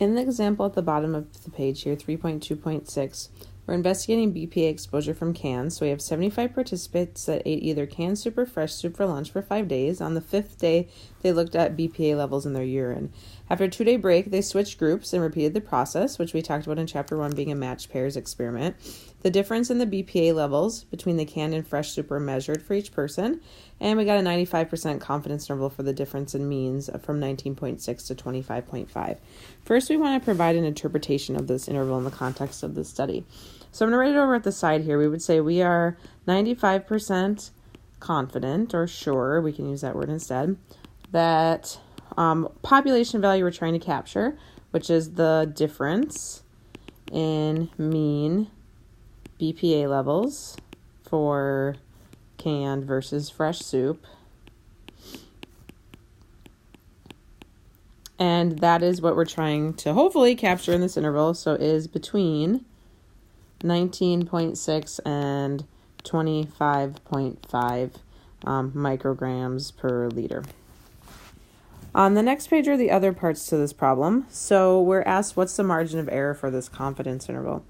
In the example at the bottom of the page here, 3.2.6, we're investigating BPA exposure from cans. So we have 75 participants that ate either canned soup or fresh soup for lunch for 5 days. On the 5th day, they looked at BPA levels in their urine. After a 2-day break, they switched groups and repeated the process, which we talked about in Chapter 1 being a matched pairs experiment. The difference in the BPA levels between the canned and fresh soup were measured for each person, and we got a 95% confidence interval for the difference in means from 19.6 to 25.5. First, we want to provide an interpretation of this interval in the context of this study. So I'm going to write it over at the side here. We would say we are 95% confident or sure, we can use that word instead, that population value we're trying to capture, which is the difference in mean BPA levels for canned versus fresh soup. And that is what we're trying to hopefully capture in this interval. So is between 19.6 and 25.5 micrograms per liter. On the next page are the other parts to this problem. So we're asked what's the margin of error for this confidence interval.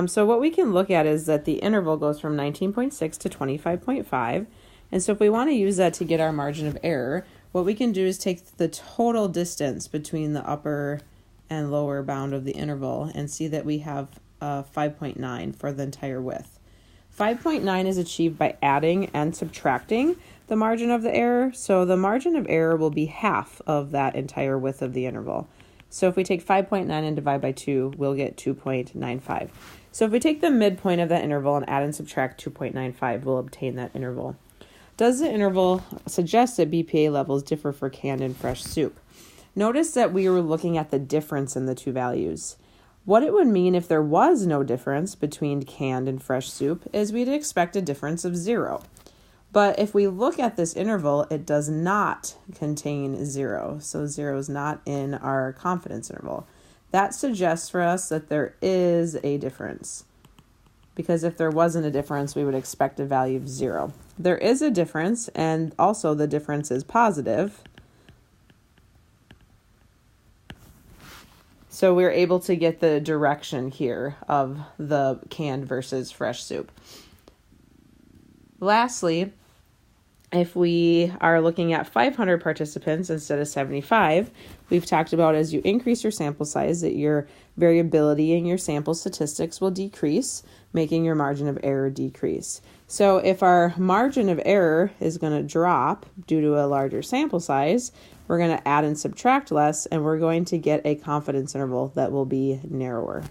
So what we can look at is that the interval goes from 19.6 to 25.5. And so if we want to use that to get our margin of error, what we can do is take the total distance between the upper and lower bound of the interval and see that we have 5.9 for the entire width. 5.9 is achieved by adding and subtracting the margin of the error. So the margin of error will be half of that entire width of the interval. So if we take 5.9 and divide by 2, we'll get 2.95. So if we take the midpoint of that interval and add and subtract 2.95, we'll obtain that interval. Does the interval suggest that BPA levels differ for canned and fresh soup? Notice that we were looking at the difference in the two values. What it would mean if there was no difference between canned and fresh soup is we'd expect a difference of 0. But if we look at this interval, it does not contain 0. So 0 is not in our confidence interval. That suggests for us that there is a difference. Because if there wasn't a difference, we would expect a value of 0. There is a difference, and also the difference is positive. So we're able to get the direction here of the canned versus fresh soup. Lastly, if we are looking at 500 participants instead of 75, we've talked about as you increase your sample size that your variability in your sample statistics will decrease, making your margin of error decrease. So if our margin of error is going to drop due to a larger sample size, we're going to add and subtract less, and we're going to get a confidence interval that will be narrower.